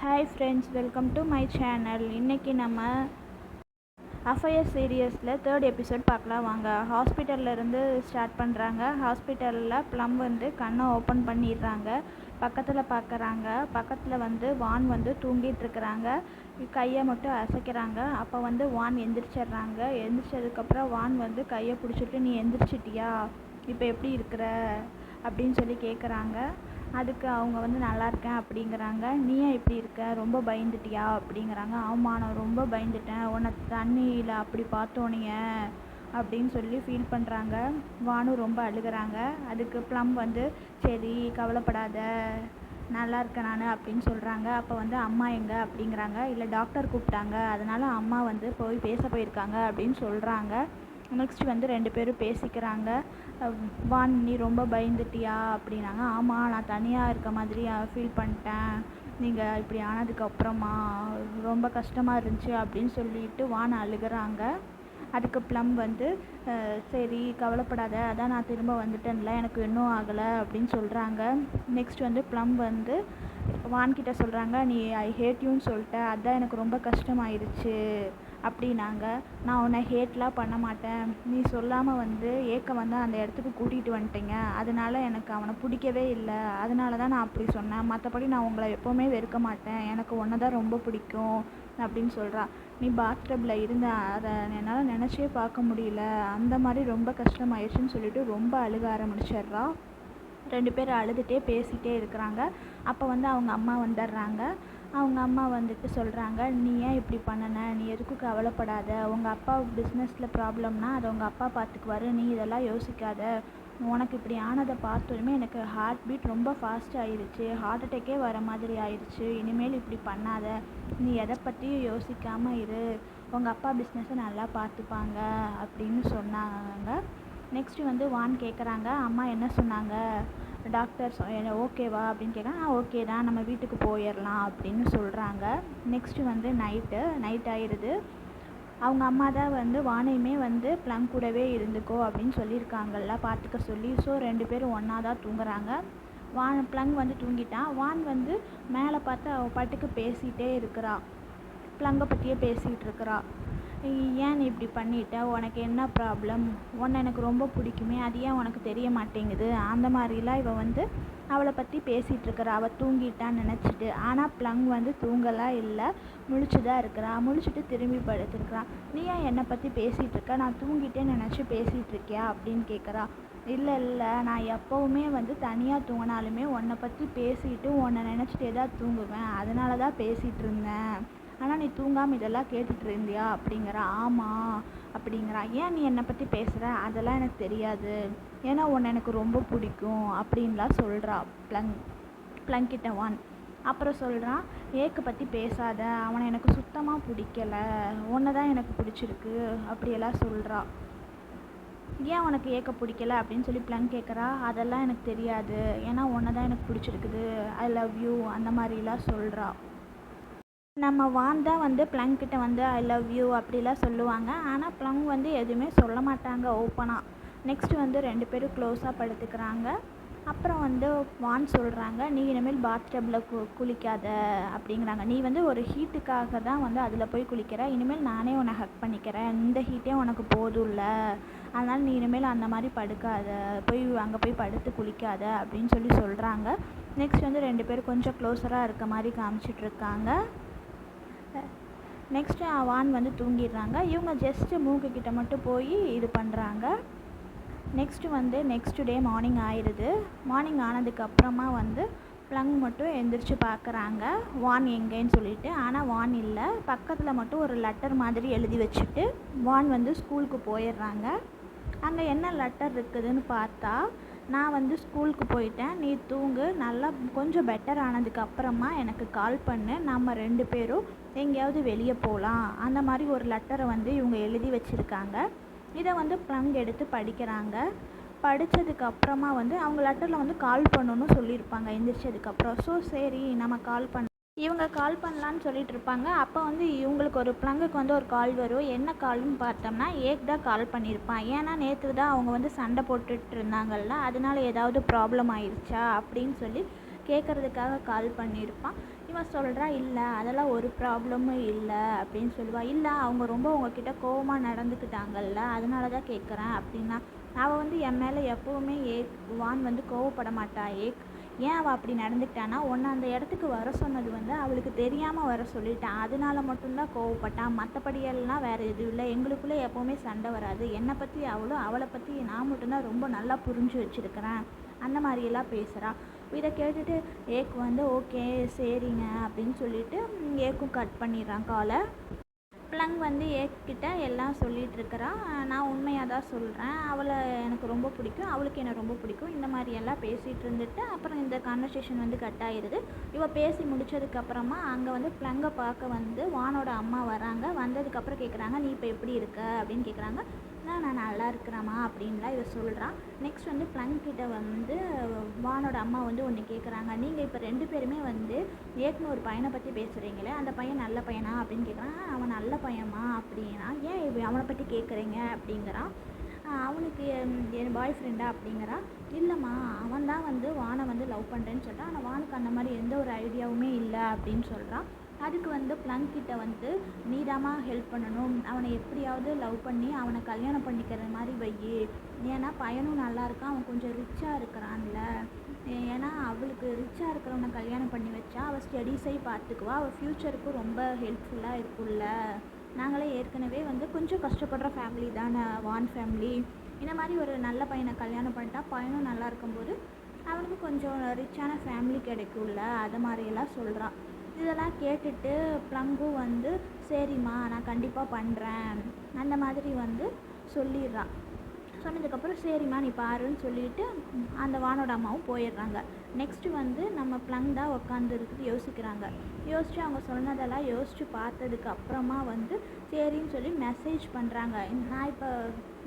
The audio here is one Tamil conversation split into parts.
Hi friends, welcome to my channel. இன்றைக்கி நம்ம அஃபயர் சீரியஸில் 3rd எபிசோட் பார்க்கலாம் வாங்க. ஹாஸ்பிட்டல்லேருந்து ஸ்டார்ட் பண்ணுறாங்க. ஹாஸ்பிட்டலில் ப்ளம் கண்ணை ஓப்பன் பண்ணிடுறாங்க. பக்கத்தில் பார்க்குறாங்க. பக்கத்தில் வான் தூங்கிட்டுருக்குறாங்க. கையை மட்டும் அசைக்கிறாங்க. அப்போ வான் எந்திரிச்சிட்றாங்க. எந்திரிச்சதுக்கப்புறம் வான் கையை பிடிச்சிட்டு, நீ எந்திரிச்சிட்டியா, இப்போ எப்படி இருக்கிற அப்படின்னு சொல்லி கேட்குறாங்க. அதுக்கு அவங்க நல்லா இருக்கேன் அப்படிங்கிறாங்க. நீ ஏன் இப்படி இருக்க, ரொம்ப பயந்துட்டியா அப்படிங்கிறாங்க. ஆமாம், நான் ரொம்ப பயந்துட்டேன், உன்னை தண்ணியில் அப்படி பார்த்தோனிய அப்படின்னு சொல்லி ஃபீல் பண்ணுறாங்க. வானும் ரொம்ப அழுகிறாங்க. அதுக்கு ப்ளம் சரி கவலைப்படாத, நல்லா இருக்கேன் நான் அப்படின்னு சொல்கிறாங்க. அப்போ அம்மா எங்கே அப்படிங்கிறாங்க. இல்லை டாக்டர் கூப்பிட்டாங்க, அதனால் அம்மா போய் பேச போயிருக்காங்க அப்படின்னு சொல்கிறாங்க. நெக்ஸ்ட் 2 பேரும் பேசிக்கிறாங்க. வான், நீ ரொம்ப பயந்துட்டியா அப்படின்னாங்க. ஆமாம், நான் தனியாக இருக்க மாதிரி ஃபீல் பண்ணிட்டேன், நீங்கள் இப்படி ஆனதுக்கப்புறமா ரொம்ப கஷ்டமாக இருந்துச்சு அப்படின்னு சொல்லிட்டு வான் அழுகிறாங்க. அதுக்கு ப்ளம் சரி கவலைப்படாத, அதான் நான் திரும்ப வந்துட்டேன்ல, எனக்கு இன்னும் ஆகலை அப்படின்னு சொல்கிறாங்க. நெக்ஸ்ட் ப்ளம் வான்கிட்ட சொல்கிறாங்க, நீ ஐ ஹேட் யூன்னு சொல்லிட்ட, அதுதான் எனக்கு ரொம்ப கஷ்டமாயிருச்சு அப்படின்னாங்க. நான் உன்னை ஹேட்லாம் பண்ண மாட்டேன், நீ சொல்லாமல் ஏக்க அந்த இடத்துக்கு கூட்டிகிட்டு வந்துட்டீங்க, அதனால எனக்கு அவனை பிடிக்கவே இல்லை, அதனால தான் நான் அப்படி சொன்னேன், மற்றபடி நான் உங்களை எப்போவுமே வெறுக்க மாட்டேன், எனக்கு ஒன்றை தான் ரொம்ப பிடிக்கும் அப்படின்னு சொல்கிறா. நீ பாத்டப்பில் இருந்த அதை என்னால் நினச்சே பார்க்க முடியல, அந்த மாதிரி ரொம்ப கஷ்டமாயிடுச்சுன்னு சொல்லிட்டு ரொம்ப அழுக ஆரம்பிச்சிட்றா. 2 பேர் அழுதுகிட்டே பேசிகிட்டே இருக்கிறாங்க. அப்போ அவங்க அம்மா வந்துடுறாங்க. அவங்க அம்மா சொல்கிறாங்க, நீ ஏன் இப்படி பண்ணின, நீ எதுக்கும் கவலைப்படாத, உங்கள் அப்பா பிஸ்னஸில் ப்ராப்ளம்னா அதை உங்கள் அப்பா பார்த்துக்குவாரு, நீ இதெல்லாம் யோசிக்காத, உனக்கு இப்படி ஆனதை பார்த்தோமே எனக்கு ஹார்ட் பீட் ரொம்ப ஃபாஸ்ட் ஆயிடுச்சு, ஹார்ட் அட்டேக்கே வர மாதிரி ஆயிடுச்சு, இனிமேல் இப்படி பண்ணாத, நீ எதை பற்றியும் யோசிக்காமல் இரு, உங்கள் அப்பா பிஸ்னஸை நல்லா பார்த்துப்பாங்க அப்படின்னு சொன்னாங்க. நெக்ஸ்ட்டு வான் கேட்குறாங்க, அம்மா என்ன சொன்னாங்க, டாக்டர் ஓகேவா அப்படின்னு கேட்குறாங்க. ஓகே தான், நம்ம வீட்டுக்கு போயிடலாம் அப்படின்னு சொல்கிறாங்க. நெக்ஸ்ட்டு நைட் ஆயிடுது. அவங்க அம்மா தான் வானையுமே ப்ளம் கூடவே இருந்துக்கோ அப்படின்னு சொல்லியிருக்காங்கல்ல, பார்த்துக்க சொல்லி. ஸோ 2 பேரும் ஒன்றா தான் தூங்குறாங்க. ப்ளங் தூங்கிட்டான். வான் மேலே பார்த்து அவள் பாட்டுக்கு பேசிகிட்டே இருக்கிறா, ப்ளங்கை பற்றியே பேசிகிட்டு இருக்கிறா. ஏன் நீ இப்படி பண்ணிட்ட, உனக்கு என்ன ப்ராப்ளம், உன்னை எனக்கு ரொம்ப பிடிக்குமே, அது ஏன் உனக்கு தெரிய மாட்டேங்குது, அந்த மாதிரிலாம் இவள் அவளை பற்றி பேசிகிட்டு இருக்கிறா, அவள் தூங்கிட்டான்னு நினச்சிட்டு. ஆனால் ப்ளங் தூங்கலாம் இல்லை, முழிச்சு தான் இருக்கிறா. முழிச்சிட்டு திரும்பி படுத்துருக்குறா. நீ ஏன் என்னை பற்றி பேசிகிட்டு இருக்க, நான் தூங்கிட்டேன்னு நினச்சி பேசிகிட்டு இருக்கியா அப்படின்னு கேட்குறா. இல்லை நான் எப்போவுமே தனியாக தூங்கினாலுமே உன்னை பற்றி பேசிட்டு உன்னை நினச்சிட்டே தான் தூங்குவேன், அதனால தான் பேசிகிட்டு இருந்தேன், ஆனால் நீ தூங்காமல் இதெல்லாம் கேட்டுட்டு இருந்தியா அப்படிங்கிறா. ஆமாம் அப்படிங்கிறா. ஏன் நீ என்னை பற்றி பேசுகிற, அதெல்லாம் எனக்கு தெரியாது, ஏன்னா உன்னை எனக்கு ரொம்ப பிடிக்கும் அப்படின்லாம் சொல்கிறா ப்ளங்கிட்ட வான். அப்புறம் சொல்கிறான், ஏக்கை பற்றி பேசாத, அவனை எனக்கு சுத்தமாக பிடிக்கலை, உன்னை தான் எனக்கு பிடிச்சிருக்கு அப்படியெல்லாம் சொல்கிறா. ஏன் உனக்கு ஏக்க பிடிக்கல அப்படின்னு சொல்லி ப்ளங் கேட்குறா. அதெல்லாம் எனக்கு தெரியாது, ஏன்னா உன்னை தான் எனக்கு பிடிச்சிருக்குது, ஐ லவ் யூ அந்த மாதிரிலாம் சொல்கிறா. நம்ம வான் தான் ப்ளங் கிட்ட ஐ லவ் யூ அப்படிலாம் சொல்லுவாங்க. ஆனால் ப்ளங் எதுவுமே சொல்ல மாட்டாங்க ஓப்பனாக. நெக்ஸ்ட்டு 2 பேரும் க்ளோஸாக படுத்துக்கிறாங்க. அப்புறம் வான் சொல்கிறாங்க, நீ இனிமேல் பாத்டப்பில் குளிக்காத அப்படிங்கிறாங்க. நீ ஒரு ஹீட்டுக்காக தான் அதில் போய் குளிக்கிற, இனிமேல் நானே உன்னை ஹக் பண்ணிக்கிறேன், இந்த ஹீட்டே உனக்கு போதும்ல, அதனால் நீ இனிமேல் அந்த மாதிரி படுக்காத, அங்கே போய் படுத்து குளிக்காத அப்படின்னு சொல்லி சொல்கிறாங்க. நெக்ஸ்ட் 2 பேரும் கொஞ்சம் க்ளோஸராக இருக்க மாதிரி காமிச்சிட்ருக்காங்க. நெக்ஸ்ட்டு வான் தூங்கிடுறாங்க. இவங்க ஜஸ்ட்டு மூக்குக்கிட்ட மட்டும் போய் இது பண்ணுறாங்க. நெக்ஸ்ட் டே மார்னிங் ஆயிடுது. மார்னிங் ஆனதுக்கப்புறமா ப்ளங் மட்டும் எந்திரிச்சு பார்க்குறாங்க, வான் எங்கேன்னு சொல்லிட்டு. ஆனால் வான் இல்லை. பக்கத்தில் மட்டும் ஒரு லெட்டர் மாதிரி எழுதி வச்சுட்டு வான் ஸ்கூலுக்கு போயிடுறாங்க. அங்கே என்ன லெட்டர் இருக்குதுன்னு பார்த்தா, நான் ஸ்கூலுக்கு போயிட்டேன், நீ தூங்கு, நல்லா கொஞ்சம் பெட்டர் ஆனதுக்கப்புறமா எனக்கு கால் பண்ணு, நம்ம 2 பேரும் எங்கேயாவது வெளியே போகலாம், அந்த மாதிரி ஒரு லெட்டரை இவங்க எழுதி வச்சுருக்காங்க. இதை ப்ளங் எடுத்து படிக்கிறாங்க. படித்ததுக்கப்புறமா அவங்க லெட்டரில் கால் பண்ணணும்னு சொல்லியிருப்பாங்க எந்திரிச்சதுக்கப்புறம். ஸோ சரி நம்ம கால் பண்ண இவங்க கால் பண்ணலான்னு சொல்லிட்டு இருப்பாங்க. அப்போ இவங்களுக்கு ப்ளங்குக்கு ஒரு கால் வரும். என்ன கால்னு பார்த்தோம்னா, ஏக் தான் கால் பண்ணியிருப்பான். ஏன்னா நேற்று தான் அவங்க சண்டை போட்டுட்டு இருந்தாங்கல்ல, அதனால ஏதாவது ப்ராப்ளம் ஆயிடுச்சா அப்படின்னு சொல்லி கேட்குறதுக்காக கால் பண்ணியிருப்பான். இவன் சொல்கிறா, இல்லை அதெல்லாம் ஒரு ப்ராப்ளமும் இல்லை அப்படின்னு சொல்லுவா. இல்லை அவங்க ரொம்ப உங்ககிட்ட கோவமாக நடந்துக்கிட்டாங்கல்ல, அதனால தான் கேட்குறேன் அப்படின்னா. அவள் வந்து என் மேலே எப்போவுமே வான் வந்து கோவப்பட மாட்டா. ஏன் அவள் அப்படி நடந்துக்கிட்டான்னா, உன்னை அந்த இடத்துக்கு வர சொன்னது வந்து அவளுக்கு தெரியாமல் வர சொல்லிட்டான், அதனால மட்டும்தான் கோவப்பட்டான். மற்றபடியெல்லாம் வேறு எதுவும் இல்லை. எங்களுக்குள்ளே எப்போவுமே சண்டை வராது. என்னை பற்றி அவளை பற்றி நான் மட்டும்தான் ரொம்ப நல்லா புரிஞ்சு வச்சுருக்கிறேன், அந்த மாதிரியெல்லாம் பேசுகிறா. இதை கேட்டுட்டு வந்து ஓகே சரிங்க அப்படின்னு சொல்லிட்டு ஏக்கும் கட் பண்ணிடுறான் காலை. பிளங் வந்து ஏக்கிட்ட எல்லாம் சொல்லிகிட்ருக்கிறா. நான் உண்மையாக தான் சொல்கிறேன், அவளை எனக்கு ரொம்ப பிடிக்கும், அவளுக்கு என்னை ரொம்ப பிடிக்கும், இந்த மாதிரி எல்லாம் பேசிகிட்டு இருந்துட்டு அப்புறம் இந்த கான்வர்சேஷன் வந்து கட் ஆகிடுது. இவள் பேசி முடித்ததுக்கப்புறமா அங்கே வந்து பிளங்கை பார்க்க வந்து வானோட அம்மா வராங்க. வந்ததுக்கப்புறம் கேட்குறாங்க, நீ இப்போ எப்படி இருக்க அப்படின்னு கேட்குறாங்க. நான் நல்லா இருக்கிறேம்மா அப்படின்லாம் இவ சொல்கிறான். நெக்ஸ்ட் வந்து பிளங்கிட்ட வந்து வானோட அம்மா வந்து ஒன்று கேட்குறாங்க, நீங்கள் இப்போ 2 பேருமே வந்து ஏற்கனவே ஒரு பையனை பற்றி பேசுகிறீங்களே, அந்த பையன் நல்ல பையனா அப்படின்னு கேட்குறான். அவன் நல்ல பையன்மா அப்படின்னா. ஏன் அவனை பற்றி கேட்குறீங்க அப்படிங்கிறான். அவனுக்கு என் பாய் ஃப்ரெண்டா அப்படிங்கிறான். இல்லைம்மா, அவன் தான் வந்து வானை வந்து லவ் பண்ணுறேன்னு சொல்கிறான், ஆனால் வானுக்கு அந்த மாதிரி எந்த ஒரு ஐடியாவுமே இல்லை அப்படின்னு சொல்கிறான். அதுக்கு வந்து பிளங்கிட்ட வந்து நீதாம்மா ஹெல்ப் பண்ணணும், அவனை எப்படியாவது லவ் பண்ணி அவனை கல்யாணம் பண்ணிக்கிற மாதிரி வை, ஏன்னா பையனும் நல்லா இருக்கான், அவன் கொஞ்சம் ரிச்சாக இருக்கிறான்ல, ஏன்னா அவளுக்கு ரிச்சாக இருக்கிறவனை கல்யாணம் பண்ணி வச்சா அவள் ஸ்டடீஸை பார்த்துக்குவா, அவள் ஃப்யூச்சருக்கும் ரொம்ப ஹெல்ப்ஃபுல்லாக இருக்கும்ல. நாங்களே ஏற்கனவே வந்து கொஞ்சம் கஷ்டப்படுற ஃபேமிலி தானே வான் ஃபேமிலி, இந்த மாதிரி ஒரு நல்ல பையனை கல்யாணம் பண்ணிட்டா பையனும் நல்லா இருக்கும்போது அவனுக்கு கொஞ்சம் ரிச்சான ஃபேமிலி கிடைக்கும்ல, அது மாதிரியெல்லாம் சொல்கிறான். இதெல்லாம் கேட்டுட்டு பிளங்கும் வந்து சரிம்மா நான் கண்டிப்பாக பண்ணுறேன் அந்த மாதிரி வந்து சொல்லிடுறான். சொன்னதுக்கப்புறம் சரிம்மா நீ பாருன்னு சொல்லிவிட்டு அந்த வானோட அம்மாவும் போயிடுறாங்க. நெக்ஸ்ட்டு வந்து நம்ம பிளங் தான் உட்காந்துருக்குது யோசிக்கிறாங்க. யோசித்து அவங்க சொன்னதெல்லாம் யோசித்து பார்த்ததுக்கு அப்புறமா வந்து சரின்னு சொல்லி மெசேஜ் பண்ணுறாங்க. நான் இப்போ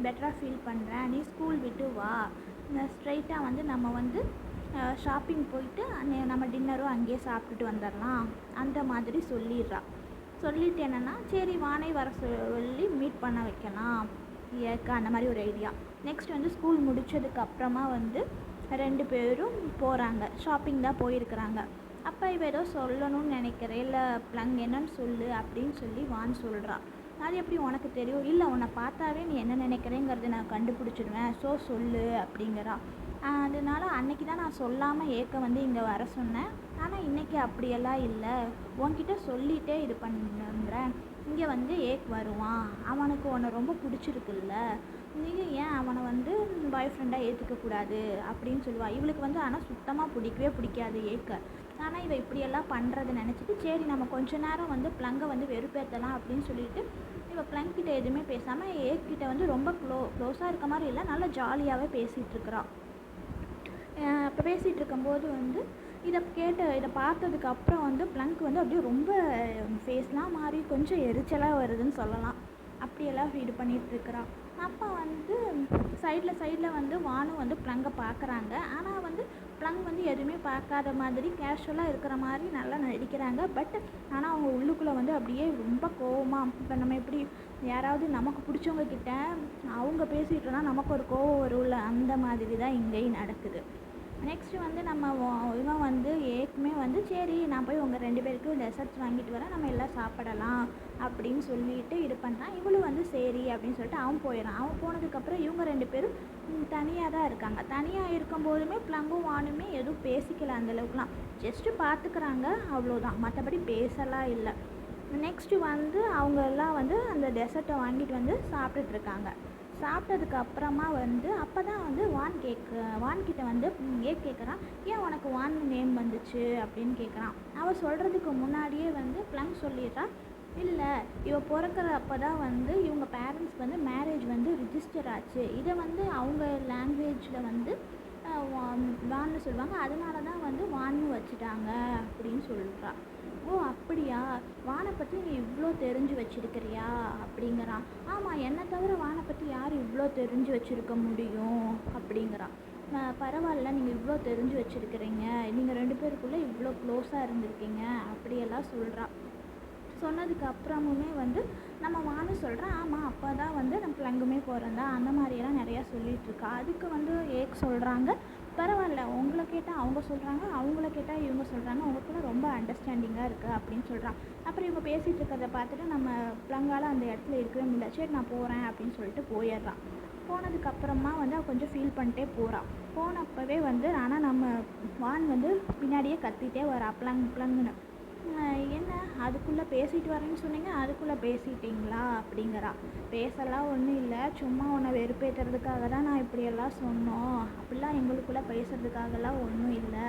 பெட்டராக ஃபீல் பண்ணுறேன், நீ ஸ்கூல் விட்டு வா, ஸ்ட்ரைட்டாக வந்து நம்ம வந்து ஷாப்பிங் போயிட்டு நம்ம டின்னரும் அங்கேயே சாப்பிட்டுட்டு வந்துடலாம் அந்த மாதிரி சொல்லிடுறா. சொல்லிட்டு என்னென்னா சரி வானை வர சொல்லி மீட் பண்ண வைக்கலாம் ஏக்கா, அந்த மாதிரி ஒரு ஐடியா. நெக்ஸ்ட் வந்து ஸ்கூல் முடித்ததுக்கு அப்புறமா வந்து 2 பேரும் போகிறாங்க, ஷாப்பிங் தான் போயிருக்கிறாங்க. அப்போ இவ ஏதோ சொல்லணும்னு நினைக்கிறேன், இல்லை பிளங் என்னன்னு சொல்லு அப்படின்னு சொல்லி வான் சொல்கிறா. அது எப்படி உனக்கு தெரியும், இல்லை உன்னை பார்த்தாவே நீ என்ன நினைக்கிறேங்கிறத நான் கண்டுபிடிச்சிடுவேன், சொல்லு அப்படிங்கிறா. அதனால அன்றைக்கி தான் நான் சொல்லாமல் வந்து இங்கே வர சொன்னேன், ஆனால் இன்றைக்கி அப்படியெல்லாம் இல்லை, உன்கிட்ட சொல்லிகிட்டே இது பண்ணுறேன், இங்கே வந்து வருவான், அவனுக்கு உன்னை ரொம்ப பிடிச்சிருக்குல்ல, நீங்கள் ஏன் அவனை வந்து பாய் ஃப்ரெண்டாக ஏற்றுக்கக்கூடாது அப்படின்னு சொல்லுவாள். இவளுக்கு வந்து ஆனால் சுத்தமாக பிடிக்கவே பிடிக்காது ஆனால் இவள் இப்படியெல்லாம் பண்ணுறதை நினச்சிட்டு சரி நம்ம கொஞ்ச நேரம் வந்து பிளங்கை வந்து வெறுப்பேற்றலாம் அப்படின்னு சொல்லிட்டு இவள் பிளங்கிட்ட எதுவுமே பேசாமல் கிட்ட வந்து ரொம்ப க்ளோஸாக இருக்க மாதிரி இல்லை, நல்லா ஜாலியாகவே பேசிகிட்ருக்குறான். அப்போ பேசிகிட்டு இருக்கும்போது வந்து இதை பார்த்ததுக்கு அப்புறம் வந்து பிளங்க் வந்து அப்படியே ரொம்ப ஃபேஸ்லாம் மாறி கொஞ்சம் எரிச்சலாக வருதுன்னு சொல்லலாம். அப்படியெல்லாம் இது பண்ணிகிட்ருக்குறான். அப்போ வந்து சைடில் வந்து வானும் வந்து பிளங்கை பார்க்குறாங்க. ஆனால் வந்து பிளங் வந்து எதுவுமே பார்க்காத மாதிரி கேஷுவலாக இருக்கிற மாதிரி நல்லா நடிக்கிறாங்க. ஆனால் அவங்க உள்ளுக்குள்ளே வந்து அப்படியே ரொம்ப கோவமாக, இப்போ நம்ம எப்படி யாராவது நமக்கு பிடிச்சவங்க கிட்ட அவங்க பேசிகிட்டோன்னா நமக்கு ஒரு கோவம் வரும்ல, அந்த மாதிரி தான் இங்கேயும் நடக்குது. நெக்ஸ்ட்டு வந்து நம்ம இவன் வந்து வந்து சரி நான் போய் உங்கள் 2 பேருக்கும் டெசர்ட்ஸ் வாங்கிட்டு வரேன், நம்ம எல்லாம் சாப்பிடலாம் அப்படின்னு சொல்லிட்டு இது பண்ணுறான். இவளும் வந்து சரி அப்படின்னு சொல்லிட்டு அவன் போயிடறான். அவன் போனதுக்கப்புறம் இவங்க 2 பேரும் தனியாக தான் இருக்காங்க. தனியாக இருக்கும்போதுமே பிளங்கும் வானுமே எதுவும் பேசிக்கல அந்தளவுக்குலாம், ஜஸ்ட்டு பார்த்துக்கிறாங்க அவ்வளோதான், மற்றபடி பேசலாம் இல்லை. நெக்ஸ்ட்டு வந்து அவங்க எல்லாம் வந்து அந்த டெசர்ட்டை வாங்கிட்டு வந்து சாப்பிட்டுட்ருக்காங்க. சாப்பிட்டதுக்கு அப்புறமா வந்து அப்போ தான் வந்து வான்கிட்ட வந்து கேட்குறான், ஏன் உனக்கு வான் நேம் வந்துச்சு அப்படின்னு கேட்குறான். அவள் சொல்கிறதுக்கு முன்னாடியே வந்து பிளங் சொல்லிடுறா, இல்லை இவ பிறக்கிற அப்போ தான் வந்து இவங்க பேரண்ட்ஸ்க்கு வந்து மேரேஜ் வந்து ரிஜிஸ்டர் ஆச்சு, இதை வந்து அவங்க லாங்குவேஜில் வந்து வான்னு சொல்லுவாங்க, அதனால தான் வந்து வான்னு வச்சுட்டாங்க அப்படின்னு சொல்கிறா. ஓ அப்படியா, வானை பற்றி நீ இவ்வளோ தெரிஞ்சு வச்சுருக்கிறியா அப்படிங்கிறான். ஆமாம், என்னை தவிர வானை பற்றி யார் இவ்வளோ தெரிஞ்சு வச்சுருக்க முடியும் அப்படிங்கிறான். பரவாயில்ல, நீங்கள் இவ்வளோ தெரிஞ்சு வச்சுருக்கிறீங்க, நீங்கள் 2 பேருக்குள்ளே இவ்வளோ க்ளோஸாக இருந்திருக்கீங்க அப்படியெல்லாம் சொல்கிறா. சொன்னதுக்கு அப்புறமுமே வந்து நம்ம வான்னு சொல்கிறேன், ஆமாம் அப்போ தான் வந்து நம்ம பிளங்குமே பிறந்தா அந்த மாதிரியெல்லாம் நிறையா சொல்லிகிட்ருக்கா. அதுக்கு வந்து சொல்கிறாங்க, பரவாயில்ல, உங்களை கேட்டால் அவங்க சொல்கிறாங்க, அவங்கள கேட்டால் இவங்க சொல்கிறாங்க, உங்களுக்குள்ள ரொம்ப அண்டர்ஸ்டாண்டிங்காக இருக்குது அப்படின்னு சொல்கிறான். அப்புறம் இவங்க பேசிகிட்டு இருக்கிறத பார்த்துட்டு நம்ம ப்ளங்கால் அந்த இடத்துல இருக்கவே முடியல. சரி நான் போகிறேன் அப்படின்னு சொல்லிட்டு போயிடுறான். போனதுக்கப்புறமா வந்து அவள் கொஞ்சம் ஃபீல் பண்ணிட்டே போகிறான். போனப்பவே வந்து ஆனால் நம்ம வான் வந்து பின்னாடியே கத்திகிட்டே வரா, ப்ளங்குன்னு. என்ன அதுக்குள்ளே பேசிட்டு வரேன்னு சொன்னீங்க, அதுக்குள்ளே பேசிட்டிங்களா அப்படிங்கிறா. பேசலாம் ஒன்றும் இல்லை, சும்மா உன்னை வெறுப்பேற்றுறதுக்காக தான் நான் இப்படியெல்லாம் சொன்னோம், அப்படிலாம் எங்களுக்குள்ளே பேசுறதுக்காகலாம் ஒன்றும் இல்லை.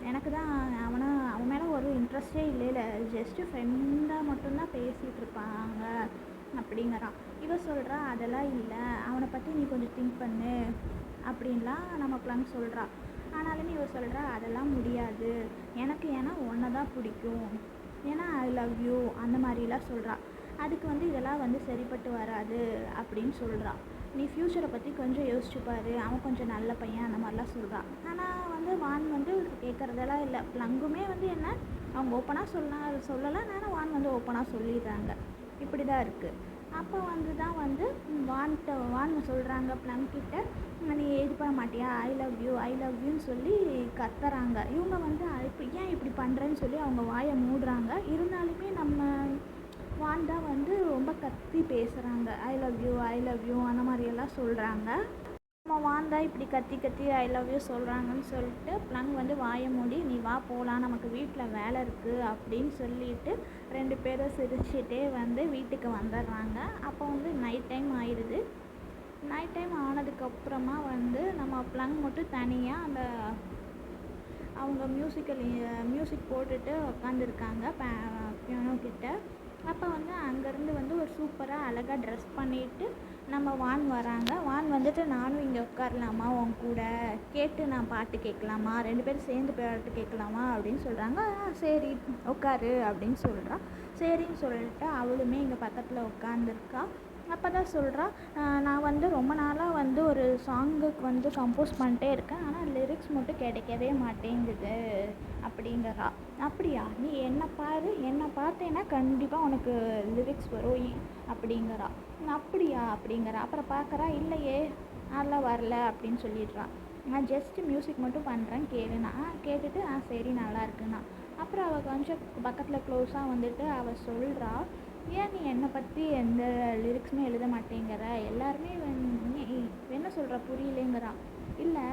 எனக்கு தான் அவன் மேலே ஒரு இன்ட்ரெஸ்டே இல்லை, ஜஸ்ட்டு ஃப்ரெண்டாக மட்டும்தான் பேசிகிட்டு இருப்பாங்க அப்படிங்கிறான். இவ சொல்கிறா அதெல்லாம் இல்லை, அவனை பற்றி நீ கொஞ்சம் திங்க் பண்ணு அப்படின்லாம் நம்ம ப்ளங் சொல்கிறா. ஆனாலுமே இவ சொல்கிறா அதெல்லாம் முடியாது எனக்கு, ஏன்னா ஒன்றை தான் பிடிக்கும், ஏன்னா ஐ லவ் யூ அந்த மாதிரிலாம் சொல்கிறா. அதுக்கு வந்து இதெல்லாம் வந்து சரிப்பட்டு வராது அப்படின்னு சொல்கிறா. நீ ஃப்யூச்சரை பற்றி கொஞ்சம் யோசிச்சுப்பாரு, அவன் கொஞ்சம் நல்ல பையன் அந்த மாதிரிலாம் சொல்கிறான். ஆனால் வந்து வான் வந்து கேட்குறதெல்லாம் இல்லை. ப்ளங்குமே வந்து என்ன அவங்க ஓப்பனாக சொல்லலாம், ஆனால் வான் வந்து ஓப்பனாக சொல்லிடுறாங்க. இப்படி தான் இருக்குது. அப்போ வந்து தான் வந்து வான் சொல்கிறாங்க ப்ளங்கிட்ட, நீ இது பண்ண மாட்டியா, ஐ லவ் யூன்னு சொல்லி கத்துறாங்க. இவங்க வந்து ஏன் இப்படி பண்ணுறேன்னு சொல்லி அவங்க வாயை மூடுறாங்க. இருந்தாலுமே நம்ம வான் தான் வந்து ரொம்ப கத்தி பேசுகிறாங்க. ஐ லவ் யூ அந்த மாதிரியெல்லாம் சொல்கிறாங்க. நம்ம வான் தான் இப்படி கத்தி ஐ லவ் யூ சொல்கிறாங்கன்னு சொல்லிட்டு ப்ளங் வந்து வாயை மூடி நீ வா போகலாம், நமக்கு வீட்டில் வேலை இருக்குது அப்படின்னு சொல்லிட்டு 2 பேரும் சிரிச்சுட்டே வந்து வீட்டுக்கு வந்துடுறாங்க. அப்போ வந்து நைட் டைம் ஆயிடுது. நைட் டைம் ஆனதுக்கப்புறமா வந்து நம்ம ப்ளங் மட்டும் தனியாக அந்த அவங்க மியூசிக் போட்டுட்டு உட்காந்துருக்காங்க பியானோ கிட்ட. அப்போ வந்து அங்கேருந்து வந்து ஒரு சூப்பராக அழகாக ட்ரெஸ் பண்ணிவிட்டு நம்ம வான் வராங்க. வான் வந்துட்டு நானும் இங்கே உட்காரலாமா உன் கூட, கேட்டு நான் பாட்டு கேட்கலாமா, 2 பேரும் சேர்ந்து பாட்டு கேட்கலாமா அப்படின்னு சொல்கிறாங்க. சரி உட்காரு அப்படின்னு சொல்கிறா. சரின்னு சொல்லிட்டு அவளுமே இங்கே பக்கத்தில் உட்காந்துருக்கா. அப்போ தான் சொல்கிறா, நான் வந்து ரொம்ப நாளாக வந்து ஒரு சாங்குக்கு வந்து கம்போஸ் பண்ணிட்டே இருக்கேன், ஆனால் லிரிக்ஸ் மட்டும் கிடைக்கவே மாட்டேங்குது அப்படிங்கிறா. அப்படியா, நீ என்னை பார்த்தேன்னா கண்டிப்பாக உனக்கு லிரிக்ஸ் வரும் அப்படிங்கிறா. அப்படியா அப்படிங்கிறா. அப்புறம் பார்க்குறா, இல்லையே அதெல்லாம் வரல அப்படின்னு சொல்லிடுறான். நான் ஜஸ்ட்டு மியூசிக் மட்டும் பண்ணுறேன் கேளுனா. கேட்டுட்டு சரி நல்லா இருக்குண்ணா. அப்புறம் அவள் கொஞ்சம் பக்கத்தில் க்ளோஸாக வந்துட்டு அவள் சொல்கிறா, ஏன் நீ என்னை பற்றி எந்த லிரிக்ஸுமே எழுத மாட்டேங்கிற, எல்லாருமே என்ன சொல்கிற புரியலேங்கிறா. இல்லை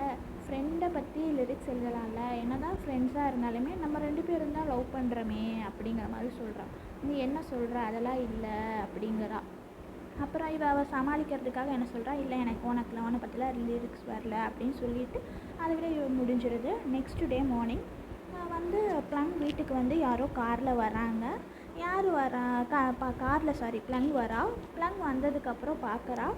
ஃப்ரெண்டை பற்றி லிரிக்ஸ் எழுதலாம்ல, என்ன தான் ஃப்ரெண்ட்ஸாக இருந்தாலுமே நம்ம 2 பேரும் தான் லவ் பண்ணுறோமே அப்படிங்கிற மாதிரி சொல்கிறா. நீ என்ன சொல்கிற, அதெல்லாம் இல்லை அப்படிங்கிறா. அப்புறம் அவள் சமாளிக்கிறதுக்காக என்ன சொல்கிறா, இல்லை எனக்கு உன்னை பற்றிலாம் லிரிக்ஸ் வரல அப்படின்னு சொல்லிட்டு அதை விட முடிஞ்சிடுது. நெக்ஸ்ட் டே மார்னிங் வந்து ப்ளங் வீட்டுக்கு வந்து யாரோ காரில் வராங்க. யார் வரா காரில் ப்ளங் வரா. ப்ளங் வந்ததுக்கப்புறம் பார்க்குறா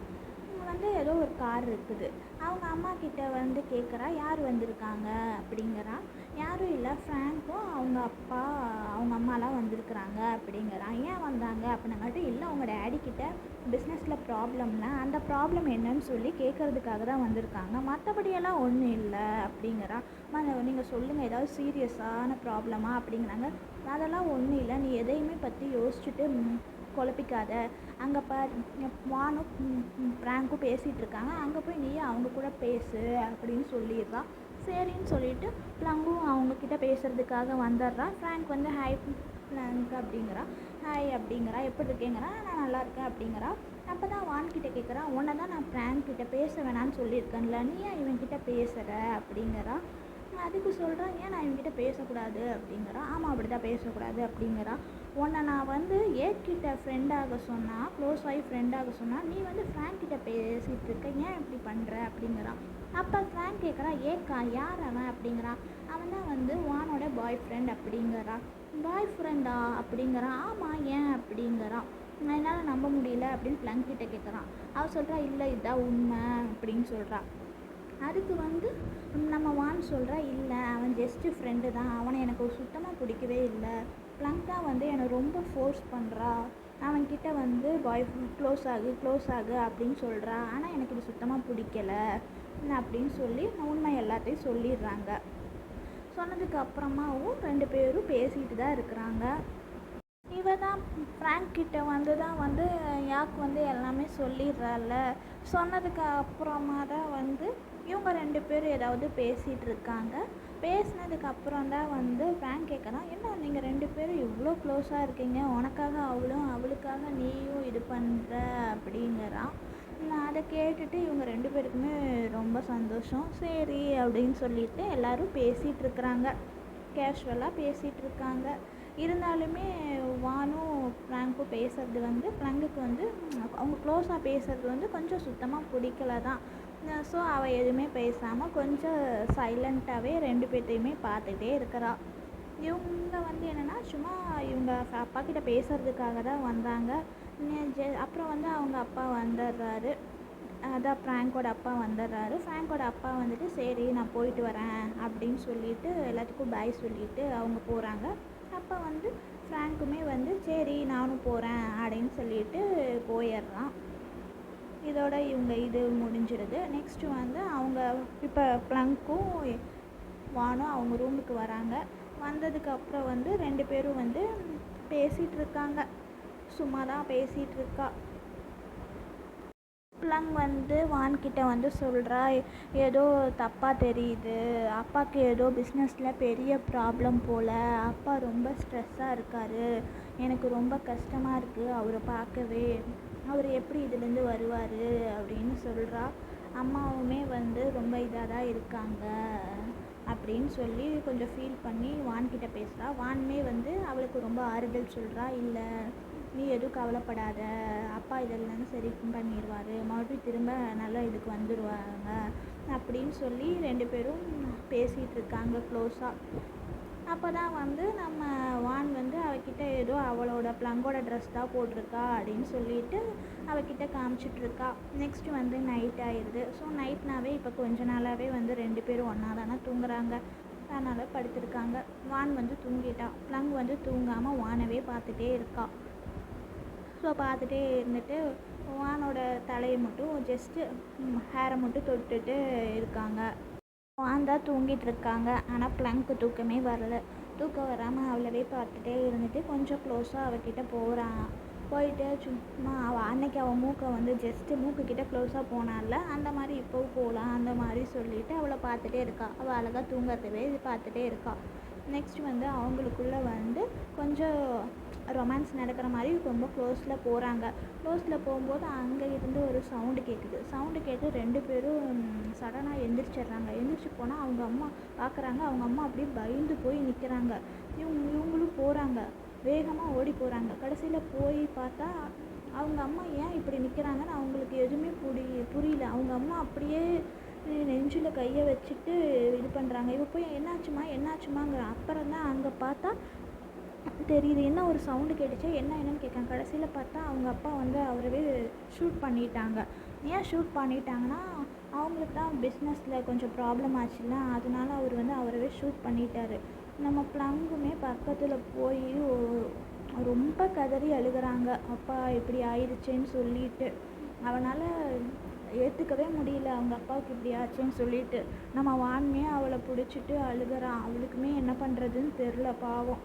வந்து ஏதோ ஒரு கார் இருக்குது. அவங்க அம்மா கிட்ட வந்து கேட்குறா, யார் வந்திருக்காங்க அப்படிங்கிறா. யாரும் இல்லை, ஃப்ராங்க்கும் அவங்க அப்பா அவங்க அம்மாலாம் வந்திருக்குறாங்க அப்படிங்கிறான். ஏன் வந்தாங்க அப்படின்னாங்காட்டி, இல்லை அவங்க டேடிக்கிட்ட பிஸ்னஸில் ப்ராப்ளம்னா அந்த ப்ராப்ளம் என்னன்னு சொல்லி கேட்குறதுக்காக தான் வந்திருக்காங்க, மற்றபடியெல்லாம் ஒன்றும் இல்லை அப்படிங்கிறா. நீங்கள் சொல்லுங்கள், ஏதாவது சீரியஸான ப்ராப்ளமா அப்படிங்கிறாங்க. அதெல்லாம் ஒன்றும் இல்லை, நீ எதையுமே பற்றி யோசிச்சுட்டு குழப்பிக்காத, அங்கே வானும் ப்ராங்க்கும் பேசிகிட்டு இருக்காங்க, அங்கே போய் நீ அவங்க கூட பேசு அப்படின்னு சொல்லிடுறா. சரின்னு சொல்லிட்டு ப்ளங்கும் அவங்கக்கிட்ட பேசுகிறதுக்காக வந்துடுறா. ஃப்ராங்க் வந்து ஹாய் ப்ளங்க் அப்படிங்கிறா. ஹாய் அப்படிங்கிறா. எப்படி இருக்கேங்கிறா. நான் நல்லா இருக்கேன் அப்படிங்கிறா. அப்போ தான் வான்கிட்ட கேட்குறா, உன்னை தான் நான் ப்ராங்க் கிட்ட பேச வேணான்னு சொல்லியிருக்கேன்ல, நீ ஏன் இவன்கிட்ட பேசுகிற அப்படிங்கிறா. அதுக்கு சொல்கிறேன், ஏன் நான் இவன்கிட்ட பேசக்கூடாது அப்படிங்கிறா. ஆமாம் அப்படி தான் பேசக்கூடாது அப்படிங்கிறா. உன்னை நான் வந்து ஏக்கிட்ட ஃப்ரெண்டாக சொன்னால், க்ளோஸ் ஆகி ஃப்ரெண்டாக சொன்னால், நீ வந்து ஃப்ராங்க் கிட்ட பேசிகிட்டு இருக்க, ஏன் இப்படி பண்ணுற அப்படிங்கிறான். அப்போ ஃப்ராங்க் கேட்குறா, ஏக்கா யார் அவன் அப்படிங்கிறான். அவன் தான் வந்து வானோட பாய் ஃப்ரெண்ட் அப்படிங்கிறா. பாய் ஃப்ரெண்டா அப்படிங்கிறான். ஆமாம் ஏன் அப்படிங்கிறான். என்னால் நம்ப முடியல அப்படின்னு ப்ளங் கிட்ட கேட்குறான். அவள் சொல்கிறா, இல்லை இதுதான் உண்மை அப்படின்னு சொல்கிறா. அதுக்கு வந்து நம்ம வான் சொல்கிறா, இல்லை அவன் ஜஸ்ட்டு ஃப்ரெண்டு தான், அவனை எனக்கு சுத்தமாக பிடிக்கவே இல்லை, ப்ளங் தான் வந்து என்னை ரொம்ப ஃபோர்ஸ் பண்ணுறா, அவன்கிட்ட வந்து க்ளோஸ் ஆகு அப்படின்னு சொல்கிறா, ஆனால் எனக்கு இது சுத்தமாக பிடிக்கல அப்படின்னு சொல்லி உண்மை எல்லாத்தையும் சொல்லிடுறாங்க. சொன்னதுக்கு அப்புறமாவும் 2 பேரும் பேசிகிட்டு தான் இருக்கிறாங்க. இவ தான் ஃப்ராங்க் கிட்ட வந்து யாக் வந்து எல்லாமே சொல்லிடுறாள். சொன்னதுக்கு அப்புறமா தான் வந்து இவங்க 2 பேரும் ஏதாவது பேசிகிட்டு இருக்காங்க. பேசினதுக்கப்புறம் தான் வந்து ஃப்ராங்க் கேட்குறான், என்ன நீங்கள் 2 பேரும் இவ்வளோ க்ளோஸாக இருக்கீங்க, உனக்காக அவளும் அவளுக்காக நீயும் இது பண்ணுற அப்படிங்கிறான். அதை கேட்டுட்டு இவங்க 2 பேருக்குமே ரொம்ப சந்தோஷம். சரி அப்படின்னு சொல்லிட்டு எல்லோரும் பேசிகிட்டு இருக்கிறாங்க, கேஷுவலாக பேசிகிட்டு இருக்காங்க. இருந்தாலுமே வானும் ஃப்ராங்க்கும் பேசுறது வந்து ஃப்ராங்குக்கு வந்து அவங்க க்ளோஸாக பேசுறது வந்து கொஞ்சம் சுத்தமாக பிடிக்கல தான். ஸோ அவள் எதுவுமே பேசாமல் கொஞ்சம் சைலண்ட்டாகவே 2 பேர்த்தையுமே பார்த்துட்டே இருக்கிறா. இவங்க வந்து என்னென்னா சும்மா இவங்க அப்பா கிட்ட பேசுறதுக்காக தான் வந்தாங்க. அப்புறம் வந்து அவங்க அப்பா வந்துடுறாரு, அதான் ஃப்ராங்கோட அப்பா வந்துடுறாரு. ஃப்ராங்கோட அப்பா வந்துட்டு சரி நான் போயிட்டு வரேன் அப்படின்னு சொல்லிட்டு எல்லாத்துக்கும் பாய் சொல்லிட்டு அவங்க போகிறாங்க. அப்போ வந்து ஃப்ராங்க்குமே வந்து சரி நானும் போகிறேன் அப்படின்னு சொல்லிட்டு போயிடுறான். இதோட இவங்க இது முடிஞ்சிடுது. நெக்ஸ்ட்டு வந்து அவங்க இப்போ ப்ளங்க்கும் வானும் அவங்க ரூமுக்கு வராங்க. வந்ததுக்கப்புறம் வந்து 2 பேரும் வந்து பேசிகிட்டு இருக்காங்க, சும்மா தான் பேசிகிட்டு இருக்கா. ப்ளங் வந்து வான்கிட்ட வந்து சொல்கிறா, ஏதோ தப்பாக தெரியுது, அப்பாவுக்கு ஏதோ பிஸ்னஸில் பெரிய ப்ராப்ளம் போல், அப்பா ரொம்ப ஸ்ட்ரெஸ்ஸாக இருக்கார், எனக்கு ரொம்ப கஷ்டமாக இருக்குது அவரை பார்க்கவே, அவர் எப்படி இதுலேருந்து வருவார் அப்படின்னு சொல்கிறா. அம்மாவுமே வந்து ரொம்ப இதாக தான் இருக்காங்க அப்படின்னு சொல்லி கொஞ்சம் ஃபீல் பண்ணி வான்கிட்ட பேசுகிறா. வானுமே வந்து அவளுக்கு ரொம்ப ஆறுதல் சொல்கிறா, இல்லை நீ எதுவும் கவலைப்படாத, அப்பா இதெல்லாம் சரி பண்ணிடுவார், மறுபடியும் திரும்ப நல்லா இதுக்கு வந்துடுவாங்க அப்படின்னு சொல்லி 2 பேரும் பேசிகிட்டு இருக்காங்க க்ளோஸாக. அப்போ தான் வந்து நம்ம வான் வந்து அவகிட்ட ஏதோ அவளோட ப்ளங்கோட ட்ரெஸ் தான் போட்டிருக்கா அப்படின்னு சொல்லிட்டு அவகிட்ட காமிச்சிட்ருக்கா. நெக்ஸ்ட்டு வந்து நைட் ஆயிடுது. ஸோ நைட்னாவே இப்போ கொஞ்ச நாளாகவே வந்து 2 பேரும் ஒன்றா தானே தூங்குறாங்க, அதனால் படுத்திருக்காங்க. வான் வந்து தூங்கிட்டா, ப்ளங் வந்து தூங்காமல் வானவே பார்த்துட்டே இருக்கா. ஸோ பார்த்துட்டே இருந்துட்டு வானோட தலையை மட்டும் ஜஸ்ட்டு ஹேரை மட்டும் தொட்டுட்டு இருக்காங்க. வான் தான் தூங்கிட்டு இருக்காங்க. ஆனால் ப்ளங்க்கு தூக்கமே வரல. தூக்கம் வராமல் அவளவே பார்த்துட்டே இருந்துட்டு கொஞ்சம் க்ளோஸாக அவகிட்ட போகிறான். போயிட்டு சும்மா அன்னைக்கு அவள் மூக்கை வந்து ஜஸ்ட்டு மூக்குக்கிட்ட க்ளோஸாக போனால அந்த மாதிரி இப்போவும் போகலாம் அந்த மாதிரி சொல்லிவிட்டு அவளை பார்த்துட்டே இருக்கா. அவள் அழகாக தூங்குறதவே பார்த்துட்டே இருக்கா. நெக்ஸ்ட் வந்து அவங்களுக்குள்ளே வந்து கொஞ்சம் ரொமான்ஸ் நடக்கிற மாதிரி ரொம்ப க்ளோஸில் போகிறாங்க. க்ளோஸில் போகும்போது அங்கே இருந்து ஒரு சவுண்டு கேட்குது. சவுண்டு கேட்டு 2 பேரும் சடனாக எந்திரிச்சிட்றாங்க. எந்திரிச்சு போனால் அவங்க அம்மா பார்க்குறாங்க. அவங்க அம்மா அப்படியே பயந்து போய் நிற்கிறாங்க. இவங்களும் போகிறாங்க, வேகமாக ஓடி போகிறாங்க. கடைசியில் போய் பார்த்தா அவங்க அம்மா ஏன் இப்படி நிற்கிறாங்கன்னு அவங்களுக்கு எதுவுமே புரியல. அவங்க அம்மா அப்படியே நெஞ்சில் கையை வச்சுட்டு இது பண்ணுறாங்க. இவ போய் என்னாச்சுமாங்கிற. அப்புறம் தான் அங்கே பார்த்தா தெரியுது, என்ன ஒரு சவுண்டு கேட்டுச்சு, என்னன்னு கேட்காங்க. கடைசியில் பார்த்தா அவங்க அப்பா வந்து அவரவே ஷூட் பண்ணிட்டாங்க. ஏன் ஷூட் பண்ணிட்டாங்கன்னா அவங்களுக்கு தான் பிஸ்னஸில் கொஞ்சம் ப்ராப்ளம் ஆச்சுல்ல, அதனால அவர் வந்து அவரவே ஷூட் பண்ணிட்டாரு. நம்ம ப்ளங்குமே பக்கத்தில் போய் ரொம்ப கதறி அழுகிறாங்க, அப்பா இப்படி ஆயிடுச்சேன்னு சொல்லிட்டு. அவனால் ஏற்றுக்கவே முடியல அவங்க அப்பாவுக்கு இப்படி ஆச்சுன்னு சொல்லிட்டு. நம்ம வான்மே அவளை பிடிச்சிட்டு அழுகிறான். அவளுக்குமே என்ன பண்ணுறதுன்னு தெரில, பாவம்.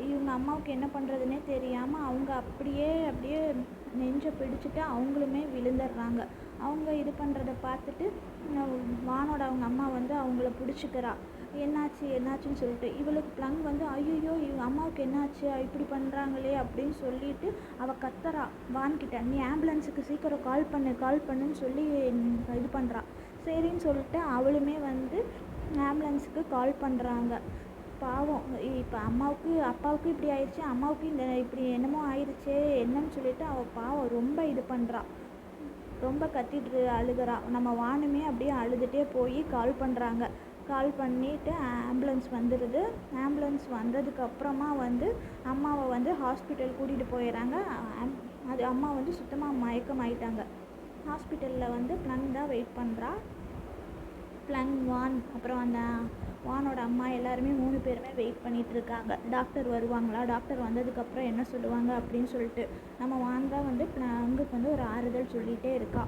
இவங்க அம்மாவுக்கு என்ன பண்ணுறதுனே தெரியாமல் அவங்க அப்படியே நெஞ்சை பிடிச்சிட்டு அவங்களுமே விழுந்துடுறாங்க. அவங்க இது பண்ணுறத பார்த்துட்டு வானோட அவங்க அம்மா வந்து அவங்கள பிடிச்சிக்கிறா. என்னாச்சுன்னு சொல்லிட்டு. இவளுக்கு ப்ளங் வந்து ஐயோ இவங்க அம்மாவுக்கு என்னாச்சு இப்படி பண்ணுறாங்களே அப்படின்னு சொல்லிட்டு அவள் கத்துறா வான்கிட்ட, நீ ஆம்புலன்ஸுக்கு சீக்கிரம் கால் பண்ணுன்னு சொல்லி இது பண்ணுறா. சரின்னு சொல்லிட்டு அவளுமே வந்து ஆம்புலன்ஸுக்கு கால் பண்ணுறாங்க. பாவம், இப்போ அப்பாவுக்கு இப்படி ஆயிடுச்சு, அம்மாவுக்கு இப்படி என்னமோ ஆயிடுச்சே என்னன்னு சொல்லிட்டு அவள் பாவம் ரொம்ப இது பண்ணுறா, ரொம்ப கத்திட்டு அழுகிறா. நம்ம வானுமே அப்படியே அழுதுகிட்டே போய் கால் பண்ணுறாங்க. கால் பண்ணிவிட்டு ஆம்புலன்ஸ் வந்துடுது. ஆம்புலன்ஸ் வந்ததுக்கப்புறமா வந்து அம்மாவை வந்து ஹாஸ்பிட்டல் கூட்டிகிட்டு போயிடறாங்க. அது அம்மா வந்து சுத்தமாக மயக்கமாயிட்டாங்க. ஹாஸ்பிட்டலில் வந்து ப்ளங் தான் வெயிட் பண்ணுறா. ப்ளங், வான், அப்புறம் அந்த வானோட அம்மா எல்லாருமே 3 பேருமே வெயிட் பண்ணிகிட்டு இருக்காங்க. டாக்டர் வருவாங்களா, டாக்டர் வந்ததுக்கப்புறம் என்ன சொல்லுவாங்க அப்படின்னு சொல்லிட்டு. நம்ம வான் தான் வந்து ப்ளங்குக்கு வந்து ஒரு ஆறுதல் சொல்லிகிட்டே இருக்கா.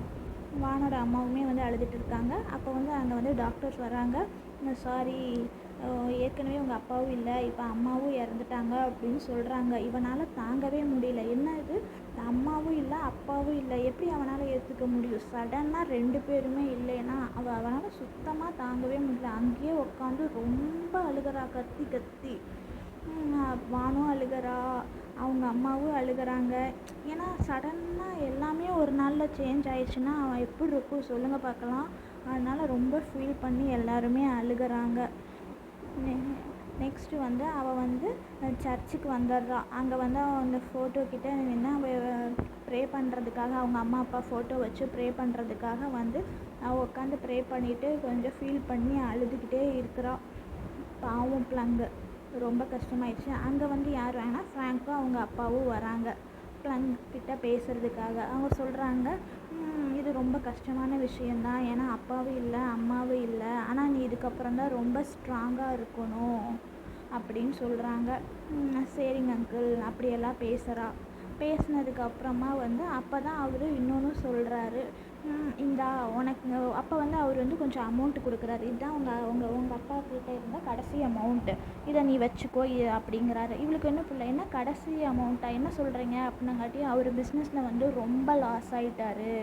வானோட அம்மாவுமே வந்து அழுதுட்டு இருக்காங்க. அப்போ வந்து அங்கே வந்து டாக்டர்ஸ் வராங்க. சாரி ஏற்கனவே உங்கள் அப்பாவும் இல்லை, இப்போ அம்மாவும் இறந்துட்டாங்க அப்படின்னு சொல்கிறாங்க. இவனால் தாங்கவே முடியல. என்ன இது, அம்மாவும் இல்லை அப்பாவும் இல்லை, எப்படி அவனால் ஏற்றுக்க முடியும்? சடனாக 2 பேருமே இல்லைன்னா அவனால் சுத்தமாக தாங்கவே முடியல. அங்கேயே உட்காந்து ரொம்ப அழுகிறா, கத்தி கத்தி. வானும் அழுகிறா, அவங்க அம்மாவும் அழுகிறாங்க. ஏன்னா சடனாக எல்லாமே ஒரு நாளில் சேஞ்ச் ஆயிடுச்சுன்னா அவன் எப்படி இருக்கும் சொல்லுங்கள் பார்க்கலாம். அதனால் ரொம்ப ஃபீல் பண்ணி எல்லாருமே அழுகிறாங்க. நெக்ஸ்ட்டு வந்து அவள் வந்து சர்ச்சுக்கு வந்துடுறா. அங்கே வந்து அவள் அந்த ஃபோட்டோ கிட்டே நின்று அவள் ப்ரே பண்ணுறதுக்காக, அவங்க அம்மா அப்பா ஃபோட்டோ வச்சு ப்ரே பண்ணுறதுக்காக வந்து அவள் உட்காந்து ப்ரே பண்ணிவிட்டு கொஞ்சம் ஃபீல் பண்ணி அழுதுகிட்டே இருக்கிறா. பாவம் ப்ளங்கு ரொம்ப கஷ்டமாயிடுச்சு. அங்கே வந்து யார் வேணா ஃப்ராங்க்கும் அவங்க அப்பாவும் வராங்க ப்ளங் கிட்ட பேசுகிறதுக்காக. அவங்க சொல்கிறாங்க, இது ரொம்ப கஷ்டமான விஷயந்தான், ஏன்னா அப்பாவும் இல்லை அம்மாவும் இல்லை, ஆனால் நீ இதுக்கப்புறம் தான் ரொம்ப ஸ்ட்ராங்காக இருக்கணும் அப்படின்னு சொல்கிறாங்க. சரிங்க அங்கிள் அப்படியெல்லாம் பேசுகிறா. பேசினதுக்கப்புறமா வந்து அப்போ தான் அவர் இன்னொன்று சொல்கிறாரு, இந்தா உனக்கு. அப்போ வந்து அவர் வந்து கொஞ்சம் அமௌண்ட்டு கொடுக்குறாரு. இதுதான் உங்கள் அப்பா கிட்டே இருந்த கடைசி அமௌண்ட்டு, இதை நீ வச்சுக்கோ அப்படிங்கிறாரு. இவளுக்கு என்ன பிள்ளை, என்ன கடைசி அமௌண்ட்டாக, என்ன சொல்கிறீங்க அப்படின்னங்காட்டி அவர் பிஸ்னஸில் வந்து ரொம்ப லாஸ் ஆகிட்டாரு.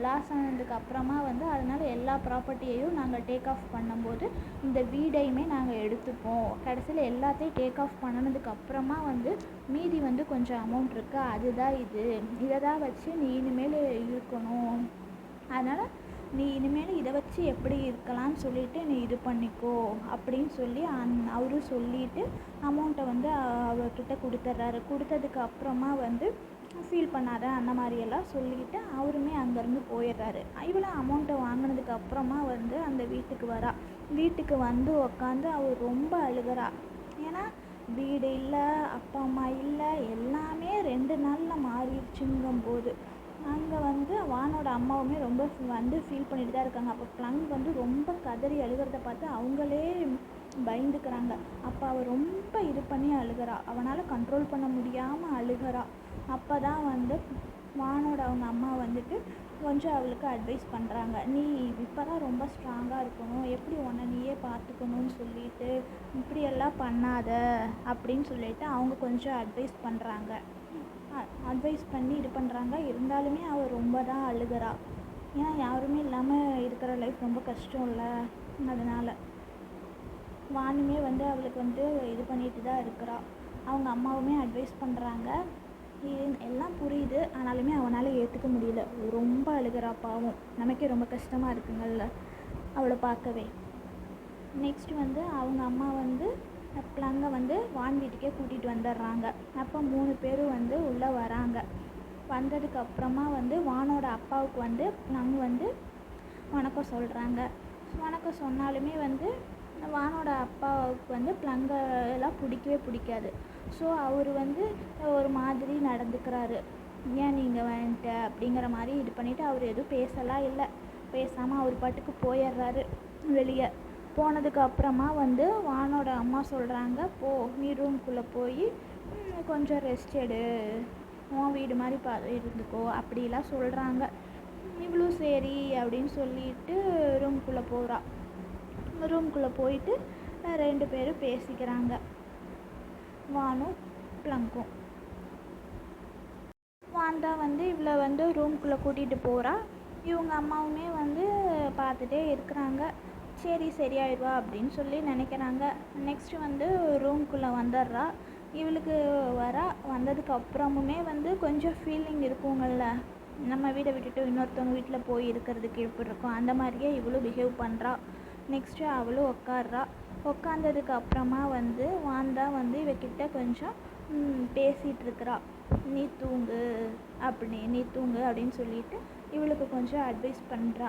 லாஸ் ஆனதுக்கு அப்புறமா வந்து அதனால் எல்லா ப்ராப்பர்ட்டியையும் நாங்கள் டேக் ஆஃப் பண்ணும்போது இந்த வீடையுமே நாங்கள் எடுத்துப்போம். கடைசியில் எல்லாத்தையும் டேக் ஆஃப் பண்ணினதுக்கு அப்புறமா வந்து மீதி வந்து கொஞ்சம் அமௌண்ட் இருக்குது, அதுதான் இதை தான் வச்சு நீ இனிமேல் இருக்கணும். அதனால் நீ இனிமேல் இதை வச்சு எப்படி இருக்கலாம்னு சொல்லிவிட்டு நீ இது பண்ணிக்கோ அப்படின்னு சொல்லி அவரும் சொல்லிவிட்டு அமௌண்ட்டை வந்து அவர்கிட்ட கொடுத்துட்றாரு. கொடுத்ததுக்கு அப்புறமா வந்து ஃபீல் பண்ணாத அந்த மாதிரியெல்லாம் சொல்லிவிட்டு அவருமே அங்கேருந்து போயிடுறாரு. இவளும் அமௌண்ட்டை வாங்கினதுக்கு அப்புறமா வந்து அந்த வீட்டுக்கு வரா. வீட்டுக்கு வந்து உக்காந்து அவள் ரொம்ப அழுகிறா. ஏன்னா வீடு இல்லை, அப்பா அம்மா இல்லை, எல்லாமே 2 நாளில் மாறிடுச்சுங்கும்போது அங்கே வந்து வானோட அம்மாவுமே ரொம்ப வந்து ஃபீல் பண்ணிட்டு தான் இருக்காங்க. அப்போ ப்ளங் வந்து ரொம்ப கதறி அழுகிறத பார்த்து அவங்களே பயந்துக்கிறாங்க. அப்போ அவள் ரொம்ப இது பண்ணி அழுகிறா, அவனால் கண்ட்ரோல் பண்ண முடியாமல் அழுகிறா. அப்போ தான் வந்து வானோட அவங்க அம்மா வந்துட்டு கொஞ்சம் அவளுக்கு அட்வைஸ் பண்ணுறாங்க, நீ இப்போ தான் ரொம்ப ஸ்ட்ராங்காக இருக்கணும், எப்படி உன்னை நீயே பார்த்துக்கணும்னு சொல்லிட்டு இப்படியெல்லாம் பண்ணாத அப்படின்னு சொல்லிட்டு அவங்க கொஞ்சம் அட்வைஸ் பண்ணுறாங்க. அட்வைஸ் பண்ணி இது பண்ணுறாங்க. இருந்தாலுமே அவள் ரொம்ப தான் அழுகிறா. ஏன்னா யாருமே இல்லாமல் இருக்கிற லைஃப் ரொம்ப கஷ்டம் இல்லை. அதனால் வானுமே வந்து அவளுக்கு வந்து இது பண்ணிட்டு தான் இருக்கிறா. அவங்க அம்மாவுமே அட்வைஸ் பண்ணுறாங்க. எல்லாம் புரியுது, ஆனாலுமே அவனால் ஏற்றுக்க முடியல. ரொம்ப அழுகிறா பாவம். நமக்கே ரொம்ப கஷ்டமாக இருக்குங்கள்ல அவளை பார்க்கவே. நெக்ஸ்ட் வந்து அவங்க அம்மா வந்து ப்ளங்கை வந்து வான் வீட்டுக்கே கூட்டிகிட்டு வந்துடுறாங்க. அப்போ 3 பேரும் வந்து உள்ளே வராங்க. வந்ததுக்கப்புறமா வந்து வானோட அப்பாவுக்கு வந்து ப்ளங் வந்து வணக்கம் சொல்கிறாங்க. வணக்கம் சொன்னாலுமே வந்து வானோட அப்பாவுக்கு வந்து ப்ளங்கை எல்லாம் பிடிக்காது. ஸோ அவர் வந்து ஒரு மாதிரி நடந்துக்கிறாரு. ஏன் நீங்கள் வந்துட்ட அப்படிங்கிற மாதிரி இது பண்ணிவிட்டு அவர் எதுவும் பேசலாம் இல்லை. பேசாமல் அவர் பாட்டுக்கு போயிடுறாரு வெளியே. போனதுக்கு அப்புறமா வந்து வானோட அம்மா சொல்கிறாங்க, போ நீ ரூம்குள்ளே போய் கொஞ்சம் ரெஸ்ட் எடு, உன் வீடு மாதிரி இருந்துக்கோ அப்படிலாம் சொல்கிறாங்க. இவ்வளோ சரி அப்படின்னு சொல்லிட்டு ரூம்குள்ளே போகிறா. ரூம்குள்ளே போயிட்டு 2 பேரும் பேசிக்கிறாங்க, வானும் ப்ளங்கும். வாண்டா வந்து இவளை வந்து ரூம்குள்ளே கூட்டிகிட்டு போகிறா. இவங்க அம்மாவுமே வந்து பார்த்துட்டே இருக்கிறாங்க. சரி சரியாயிடுவா அப்படின்னு சொல்லி நினைக்கிறாங்க. நெக்ஸ்ட்டு வந்து ரூம்குள்ளே வந்துடுறா. இவளுக்கு வந்ததுக்கு அப்புறமுமே வந்து கொஞ்சம் ஃபீலிங் இருக்குங்கள்ல, நம்ம வீடை விட்டுட்டு இன்னொருத்தவங்க வீட்டில் போய் இருக்கிறதுக்கு எப்படி இருக்கும், அந்த மாதிரியே இவளும் பிஹேவ் பண்ணுறா. நெக்ஸ்ட்டு அவளும் உட்கார்றா. உட்காந்ததுக்கு அப்புறமா வந்து வாண்டா வந்து இவகிட்ட கொஞ்சம் பேசிகிட்ருக்கிறா. நீ தூங்கு அப்படின்னு சொல்லிட்டு இவளுக்கு கொஞ்சம் அட்வைஸ் பண்ணுறா.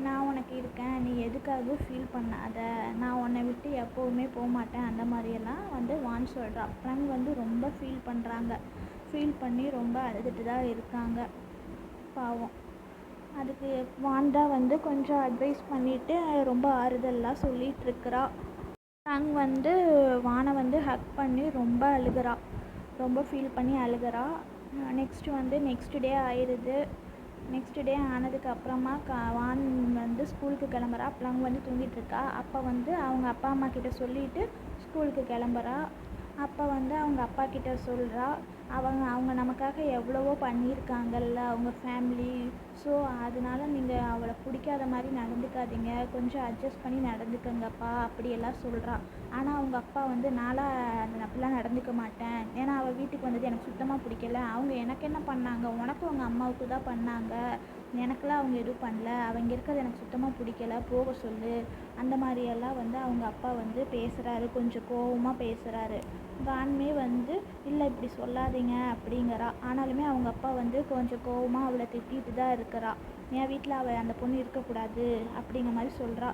நான் உனக்கு இருக்கேன், நீ எதுக்காகவும் ஃபீல் பண்ணாத, நான் உன்னை விட்டு எப்போவுமே போக மாட்டேன், அந்த மாதிரியெல்லாம் வந்து வான் சொல்கிறா. ப்ளங் வந்து ரொம்ப ஃபீல் பண்ணுறாங்க. ஃபீல் பண்ணி ரொம்ப அழுதுட்டு தான் இருக்காங்க பாவம். அதுக்கு வாண்டா வந்து கொஞ்சம் அட்வைஸ் பண்ணிவிட்டு ரொம்ப ஆறுதலாக சொல்லிகிட்ருக்கிறா. ப்ளங் வந்து வானை வந்து ஹக் பண்ணி ரொம்ப அழுகிறா, ரொம்ப ஃபீல் பண்ணி அழுகிறா. நெக்ஸ்ட் டே ஆயிடுது. நெக்ஸ்ட் டே ஆனதுக்கு அப்புறமா வான் வந்து ஸ்கூலுக்கு கிளம்புறா. ப்ளம் வந்து தூங்கிட்டு இருக்கா. அப்போ வந்து அவங்க அப்பா அம்மா கிட்ட சொல்லிட்டு ஸ்கூலுக்கு கிளம்புறா. அப்போ வந்து அவங்க அப்பா கிட்ட சொல்கிறா, அவங்க நமக்காக எவ்வளவோ பண்ணியிருக்காங்கல்ல அவங்க ஃபேமிலி. ஸோ அதனால நீங்கள் அவளை பிடிக்காத மாதிரி நடந்துக்காதீங்க, கொஞ்சம் அட்ஜஸ்ட் பண்ணி நடந்துக்கங்கப்பா அப்படியெல்லாம் சொல்கிறா. ஆனால் அவங்க அப்பா வந்து நான்லாம் அப்படிலாம் நடந்துக்க மாட்டேன், ஏன்னா அவள் வீட்டுக்கு வந்தது எனக்கு சுத்தமாக பிடிக்கல. அவங்க எனக்கு என்ன பண்ணாங்க, உனக்கும் அவங்க அம்மாவுக்கு தான் பண்ணாங்க, எனக்கெல்லாம் அவங்க எதுவும் பண்ணல. அவங்க இருக்கிறது எனக்கு சுத்தமாக பிடிக்கல, போக சொல்லு. அந்த மாதிரியெல்லாம் வந்து அவங்க அப்பா வந்து பேசுகிறாரு, கொஞ்சம் கோவமாக பேசுகிறாரு. வான்மே வந்து இல்லை இப்படி சொல்லாதீங்க அப்படிங்கிறா. ஆனாலுமே அவங்க அப்பா வந்து கொஞ்சம் கோவமாக அவளை திட்டிட்டு தான் இருக்கிறா. என் வீட்டில் அவள் அந்த பொண்ணு இருக்கக்கூடாது அப்படிங்கிற மாதிரி சொல்கிறா.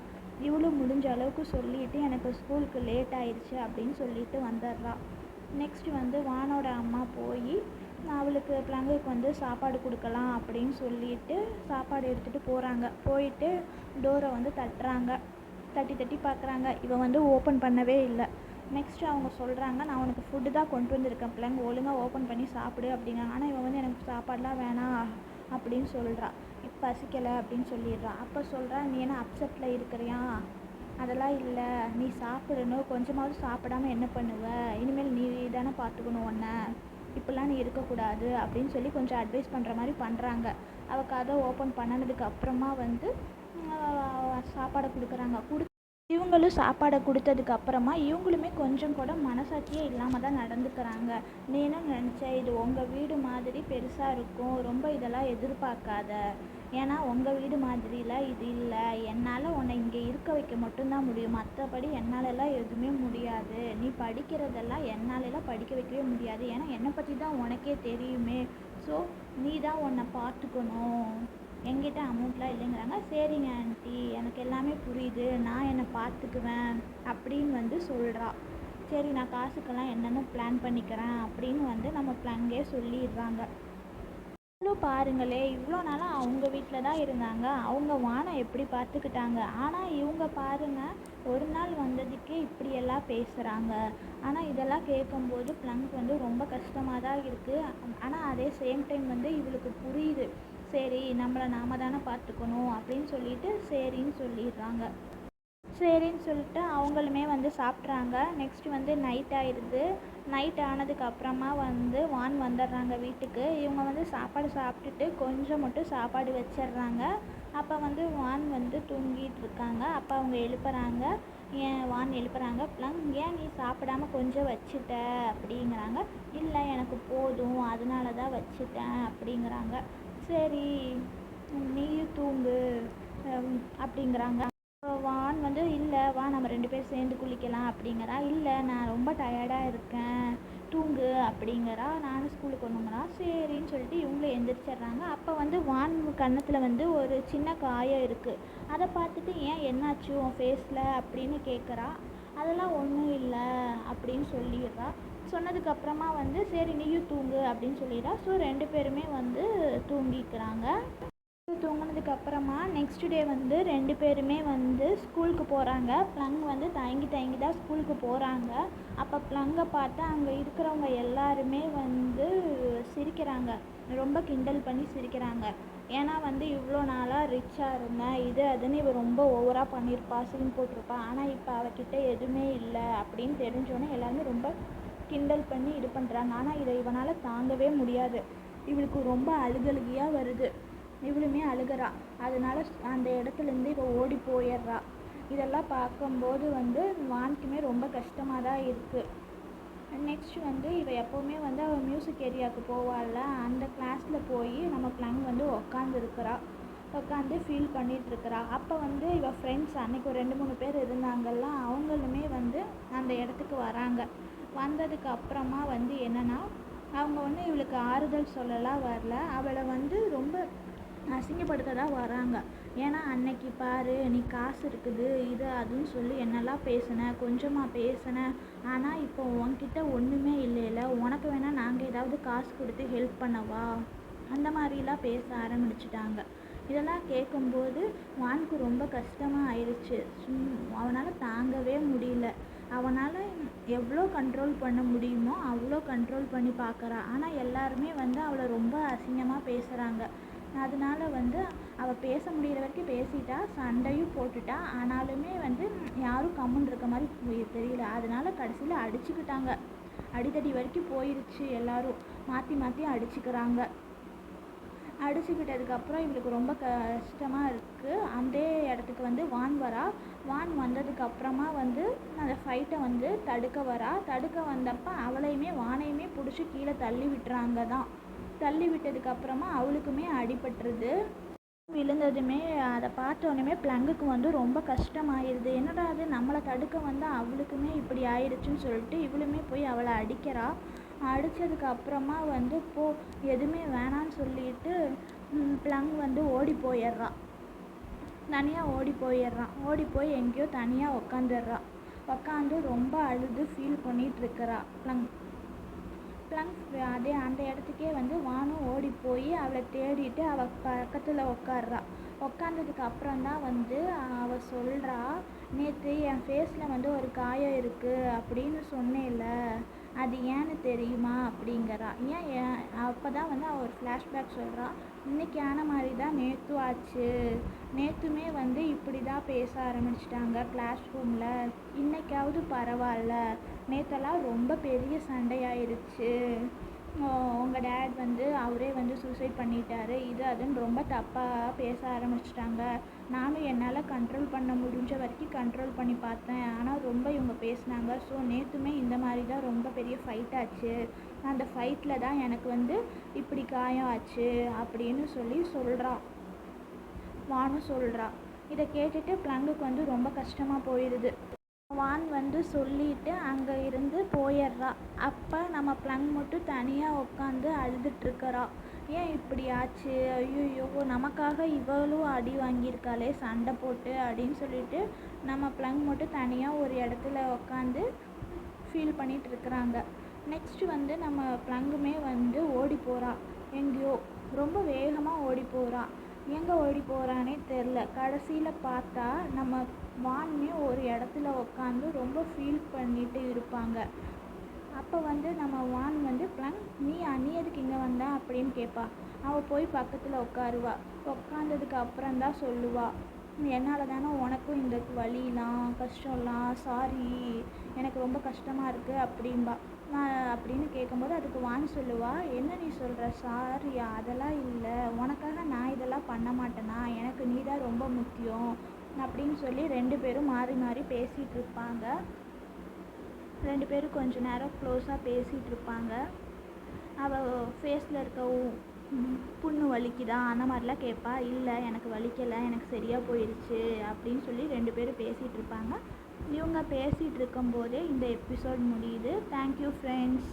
இவளும் முடிஞ்ச அளவுக்கு சொல்லிவிட்டு எனக்கு ஸ்கூலுக்கு லேட் ஆயிடுச்சு அப்படின்னு சொல்லிட்டு வந்துடுறா. நெக்ஸ்ட் வந்து வானோட அம்மா போய் அவளுக்கு ப்ளங்குக்கு வந்து சாப்பாடு கொடுக்கலாம் அப்படின்னு சொல்லிட்டு சாப்பாடு எடுத்துகிட்டு போகிறாங்க. போயிட்டு டோரை வந்து தட்டுறாங்க. தட்டி தட்டி பார்க்குறாங்க. இவன் வந்து ஓப்பன் பண்ணவே இல்லை. நெக்ஸ்ட்டு அவங்க சொல்கிறாங்க, நான் உனக்கு ஃபுட்டு தான் கொண்டு வந்திருக்கேன் ப்ளங், ஒழுங்காக ஓப்பன் பண்ணி சாப்பிடு அப்படிங்கிறாங்க. ஆனால் இவன் வந்து எனக்கு சாப்பாடெலாம் வேணாம் அப்படின்னு சொல்கிறா. இப்போ பசிக்கலை அப்படின்னு சொல்லிடுறா. அப்போ சொல்கிறா, நீ என்ன அப்செட்டில் இருக்கிறியா? அதெல்லாம் இல்லை, நீ சாப்பிடணும், கொஞ்சமாவது சாப்பிடாம என்ன பண்ணுவ, இனிமேல் நீ தானே பார்த்துக்கணும் உன்னை, இப்படிலாம் நீ இருக்கக்கூடாது அப்படின்னு சொல்லி கொஞ்சம் அட்வைஸ் பண்ணுற மாதிரி பண்ணுறாங்க. அவள் கதை ஓப்பன் பண்ணினதுக்கு அப்புறமா வந்து சாப்பாடை கொடுக்குறாங்க. இவங்களும் சாப்பாடை கொடுத்ததுக்கு அப்புறமா இவங்களுமே கொஞ்சம் கூட மனசாட்சியே இல்லாமல் தான் நடந்துக்கிறாங்க. நீ என்ன நினச்ச, இது உங்கள் வீடு மாதிரி பெருசாக இருக்கும், ரொம்ப இதெல்லாம் எதிர்பார்க்காத, ஏன்னா உங்கள் வீடு மாதிரிலாம் இது இல்லை. என்னால் உன்னை இங்கே இருக்க வைக்க மட்டும்தான் முடியும், மற்றபடி என்னாலெல்லாம் எதுவுமே முடியாது. நீ படிக்கிறதெல்லாம் என்னாலெல்லாம் படிக்க வைக்கவே முடியாது, ஏன்னா என்னை பற்றி தான் உனக்கே தெரியுமே. ஸோ நீ தான் உன்னை பார்த்துக்கணும், என்கிட்ட அமௌண்ட்லாம் இல்லைங்கிறாங்க. சரிங்க ஆண்டி, எனக்கு எல்லாமே புரியுது, நான் என்னை பார்த்துக்குவேன் அப்படின்னு வந்து சொல்கிறா. சரி நான் காசுக்கெல்லாம் என்னென்னு பிளான் பண்ணிக்கிறேன் அப்படின்னு வந்து நம்ம பிளாங்கே சொல்லிடுறாங்க. பாருங்களே, இவ்வளோ நாளாக அவங்க வீட்டில் தான் இருந்தாங்க, அவங்க வானை எப்படி பார்த்துக்கிட்டாங்க. ஆனால் இவங்க பாருங்கள், ஒரு நாள் வந்ததுக்கே இப்படியெல்லாம் பேசுகிறாங்க. ஆனால் இதெல்லாம் கேட்கும்போது ப்ளங்க் வந்து ரொம்ப கஷ்டமாக தான் இருக்குது. ஆனால் அதே சேம் டைம் வந்து இவளுக்கு புரியுது, சரி நம்மளை நாம தானே பார்த்துக்கணும் அப்படின்னு சொல்லிட்டு சரின்னு சொல்லிடுறாங்க. சரின்னு சொல்லிட்டு அவங்களுமே வந்து சாப்பிட்றாங்க. நெக்ஸ்ட் வந்து நைட் ஆயிடுது. நைட் ஆனதுக்கு அப்புறமா வந்து வான் வந்துடுறாங்க வீட்டுக்கு. இவங்க வந்து சாப்பாடு சாப்பிட்டுட்டு கொஞ்சம் மட்டும் சாப்பாடு வச்சிடுறாங்க. அப்போ வந்து வான் வந்து தூங்கிட்டு இருக்காங்க. அப்போ அவங்க எழுப்புறாங்க. வான் எழுப்புறாங்க, ப்ளங் ஏன் நீ சாப்பிடாம கொஞ்சம் வச்சுட்ட அப்படிங்கிறாங்க. இல்லை எனக்கு போதும், அதனால தான் வச்சுட்டேன் அப்படிங்கிறாங்க. சரி நீயும் தூங்கு அப்படிங்கிறாங்க. வான் வந்து இல்லை வா நம்ம 2 பேர் சேர்ந்து குளிக்கலாம் அப்படிங்கிறா. இல்லை நான் ரொம்ப டயர்டாக இருக்கேன், தூங்கு அப்படிங்கிறா. நானும் ஸ்கூலுக்கு ஒன்றுங்கிறா. சரின்னு சொல்லிட்டு இவங்களும் எந்திரிச்சிட்றாங்க. அப்போ வந்து வான் கன்னத்தில் வந்து ஒரு சின்ன காயம் இருக்குது. அதை பார்த்துட்டு ஏன் என்னாச்சு உன் ஃபேஸில் அப்படின்னு கேட்குறா. அதெல்லாம் ஒன்றும் இல்லை அப்படின்னு சொல்லிடுறா. சொன்னதுக்கப்புறமா வந்து சரி நீயும் தூங்கு அப்படின்னு சொல்லிடுறா. ஸோ 2 பேருமே வந்து தூங்கிக்கிறாங்க. தூங்கினதுக்கு அப்புறமா நெக்ஸ்ட் டே வந்து 2 பேருமே வந்து ஸ்கூலுக்கு போகிறாங்க. ப்ளங் வந்து தயங்கி தயங்கி தான் ஸ்கூலுக்கு போகிறாங்க. அப்போ ப்ளங்கை பார்த்து அங்கே இருக்கிறவங்க எல்லாருமே வந்து சிரிக்கிறாங்க, ரொம்ப கிண்டல் பண்ணி சிரிக்கிறாங்க. ஏன்னா வந்து இவ்வளோ நாளாக ரிச்சாக இருந்தேன், இது அதுன்னு இவ ரொம்ப ஓவராக பண்ணியிருப்பா, சீன் போட்டிருப்பா. ஆனால் இப்போ அவகிட்ட எதுவுமே இல்லை அப்படின்னு தெரிஞ்சோன்னே எல்லாருமே ரொம்ப கிண்டல் பண்ணி இது பண்ணுறாங்க. ஆனால் இதை இவனால் தாங்கவே முடியாது. இவளுக்கு ரொம்ப அழுகழுகியாக வருது. இவளுமே அழுகிறா. அதனால அந்த இடத்துலேருந்து இவள் ஓடி போயிடுறா. இதெல்லாம் பார்க்கும்போது வந்து வானுக்குமே ரொம்ப கஷ்டமாக தான் இருக்குது. நெக்ஸ்ட் வந்து இவள் எப்போவுமே வந்து அவள் மியூசிக் ஏரியாவுக்கு போவாள்ல, அந்த கிளாஸில் போய் நம்ம ப்ளங் வந்து உட்காந்து ஃபீல் பண்ணிகிட்ருக்கிறா. அப்போ வந்து இவள் ஃப்ரெண்ட்ஸ் அன்றைக்கி ஒரு 2-3 பேர் இருந்தாங்கல்ல, அவங்களுமே வந்து அந்த இடத்துக்கு வராங்க. வந்ததுக்கு அப்புறமா வந்து என்னென்னா, அவங்க வந்து இவளுக்கு ஆறுதல் சொல்லலாம் வரல, அவளை வந்து ரொம்ப அசிங்கப்படுத்த தான் வராங்க. ஏன்னா அன்னைக்கு பாரு நீ காசு இருக்குது இது அதுன்னு சொல்லி என்னெல்லாம் பேசின, கொஞ்சமாக பேசின, ஆனால் இப்போ உன்கிட்ட ஒன்றுமே இல்லைல்ல, உனக்கு வேணால் நாங்கள் ஏதாவது காசு கொடுத்து ஹெல்ப் பண்ணவா, அந்த மாதிரிலாம் பேச ஆரம்பிச்சிட்டாங்க. இதெல்லாம் கேட்கும்போது வானுக்கு ரொம்ப கஷ்டமாக ஆயிடுச்சு. அவனால் தாங்கவே முடியல. அவனால் எவ்வளோ கண்ட்ரோல் பண்ண முடியுமோ அவ்வளோ கண்ட்ரோல் பண்ணி பார்க்குறா. ஆனால் எல்லாருமே வந்து அவளை ரொம்ப அசிங்கமாக பேசுகிறாங்க. அதனால வந்து அவள் பேச முடிகிற வரைக்கும் பேசிட்டா, சண்டையும் போட்டுட்டா. ஆனாலுமே வந்து யாரும் கம்முன்னு இருக்க மாதிரி தெரியல. அதனால கடைசியில் அடிச்சுக்கிட்டாங்க. அடிதடி வரைக்கும் போயிடுச்சு. எல்லாரும் மாற்றி மாற்றி அடிச்சுக்கிறாங்க. அடிச்சுக்கிட்டதுக்கப்புறம் இவளுக்கு ரொம்ப கஷ்டமாக இருக்குது. அந்த இடத்துக்கு வந்து வான் வரா. வான் வந்ததுக்கப்புறமா வந்து அந்த ஃபைட்டை வந்து தடுக்க வரா. தடுக்க வந்தப்போ அவளையுமே வானையுமே பிடிச்சி கீழே தள்ளி விட்டுறாங்க தான். தள்ளி விட்டதுக்கப்புறமா அவளுக்குமே அடிபட்டுருது. விழுந்ததுமே அதை பார்த்தோன்னே ப்ளங்குக்கு வந்து ரொம்ப கஷ்டமாயிருது. என்னடா அது, நம்மளை தடுக்க வந்தால் அவளுக்குமே இப்படி ஆயிடுச்சுன்னு சொல்லிட்டு இவளுமே போய் அவளை அடிக்கிறா. அடித்ததுக்கு அப்புறமா வந்து எதுவுமே வேணான்னு சொல்லிட்டு ப்ளங் வந்து ஓடி போயிடுறான். தனியாக ஓடி போயிடுறான். ஓடி போய் எங்கேயோ தனியாக உக்காந்துடுறான். உக்காந்து ரொம்ப அழுது ஃபீல் பண்ணிகிட்ருக்கிறா ப்ளங். அதே அந்த இடத்துக்கே வந்து வானும் ஓடி போய் அவளை தேடிட்டு அவள் பக்கத்தில் உக்காடுறா. உக்காந்ததுக்கு அப்புறம்தான் வந்து அவள் சொல்கிறா, நேற்று என் ஃபேஸில் வந்து ஒரு காயம் இருக்குது அப்படின்னு சொன்னேன்ல, அது ஏன்னு தெரியுமா அப்படிங்கிறா. ஏன் அப்போ தான் வந்து அவள் ஒரு ஃப்ளாஷ்பேக் சொல்கிறா. இன்றைக்கி ஆன மாதிரி தான் நேற்றும் ஆச்சு. நேற்றுமே வந்து இப்படி தான் பேச ஆரம்பிச்சிட்டாங்க கிளாஸ் ரூமில். இன்றைக்காவது பரவாயில்ல, நேற்றெல்லாம் ரொம்ப பெரிய சண்டையாயிடுச்சு. உங்கள் டேட் வந்து அவரே வந்து சூசைட் பண்ணிட்டாரு, இது அதுன்னு ரொம்ப தப்பாக பேச ஆரம்பிச்சிட்டாங்க. நானும் என்னால் கண்ட்ரோல் பண்ண முடிஞ்ச வரைக்கும் கண்ட்ரோல் பண்ணி பார்த்தேன். ஆனால் ரொம்ப இவங்க பேசினாங்க. ஸோ நேற்றுமே இந்த மாதிரி தான் ரொம்ப பெரிய ஃபைட் ஆச்சு. அந்த ஃபைட்டில் தான் எனக்கு வந்து இப்படி காயம் ஆச்சு அப்படின்னு சொல்கிறா. வானும் சொல்கிறா. இதை கேட்டுட்டு ப்ளங்குக்கு வந்து ரொம்ப கஷ்டமாக போயிடுது. வான் வந்து சொல்லிட்டு அங்கே இருந்து போயிடுறா. அப்போ நம்ம ப்ளங் மட்டும் தனியாக உட்காந்து அழுதுட்ருக்கிறா. ஏன் இப்படி ஆச்சு, ஐயோ நமக்காக இவளும் அடி வாங்கியிருக்காளே சண்டை போட்டு அப்படின்னு சொல்லிட்டு நம்ம ப்ளங் மட்டும் தனியாக ஒரு இடத்துல உட்காந்து ஃபீல் பண்ணிகிட்ருக்குறாங்க. நெக்ஸ்ட்டு வந்து நம்ம ப்ளங்குமே வந்து ஓடி போகிறா. எங்கேயோ ரொம்ப வேகமாக ஓடி போகிறா. எங்கே ஓடி போகிறானே தெரில. கடைசியில் பார்த்தா நம்ம வானுமே ஒரு இடத்துல உட்காந்து ரொம்ப ஃபீல் பண்ணிட்டு இருப்பாங்க. அப்போ வந்து நம்ம வான் வந்து ப்ளங் நீ எதுக்கு இங்கே வந்தா அப்படின்னு கேட்பா. அவள் போய் பக்கத்தில் உட்காருவா. உட்காந்ததுக்கு அப்புறம்தான் சொல்லுவா, என்னால் தானே உனக்கும் இந்த வலிலாம் கஷ்டம்லாம், சாரி எனக்கு ரொம்ப கஷ்டமாக இருக்குது அப்படின்பா. அப்படின்னு கேட்கும்போது அதுக்கு வான் சொல்லுவா, என்ன நீ சொல்கிற, சாரியா, அதெல்லாம் இல்லை, உனக்காக நான் இதெல்லாம் பண்ண மாட்டேனா, எனக்கு நீ தான் ரொம்ப முக்கியம் அப்படின்னு சொல்லி 2 பேரும் மாறி மாறி பேசிகிட்டு இருப்பாங்க. 2 பேரும் கொஞ்ச நேரம் க்ளோஸாக பேசிகிட்டு இருப்பாங்க. அவள் ஃபேஸில் இருக்க புண்ணு வலிக்குதா அந்த மாதிரிலாம் கேட்பா. இல்லை எனக்கு வலிக்கலை, எனக்கு சரியாக போயிடுச்சு அப்படின்னு சொல்லி 2 பேரும் பேசிகிட்டு இருப்பாங்க. இவங்க பேசிகிட்டு இருக்கும்போதே இந்த எபிசோட் முடியுது. Thank you friends.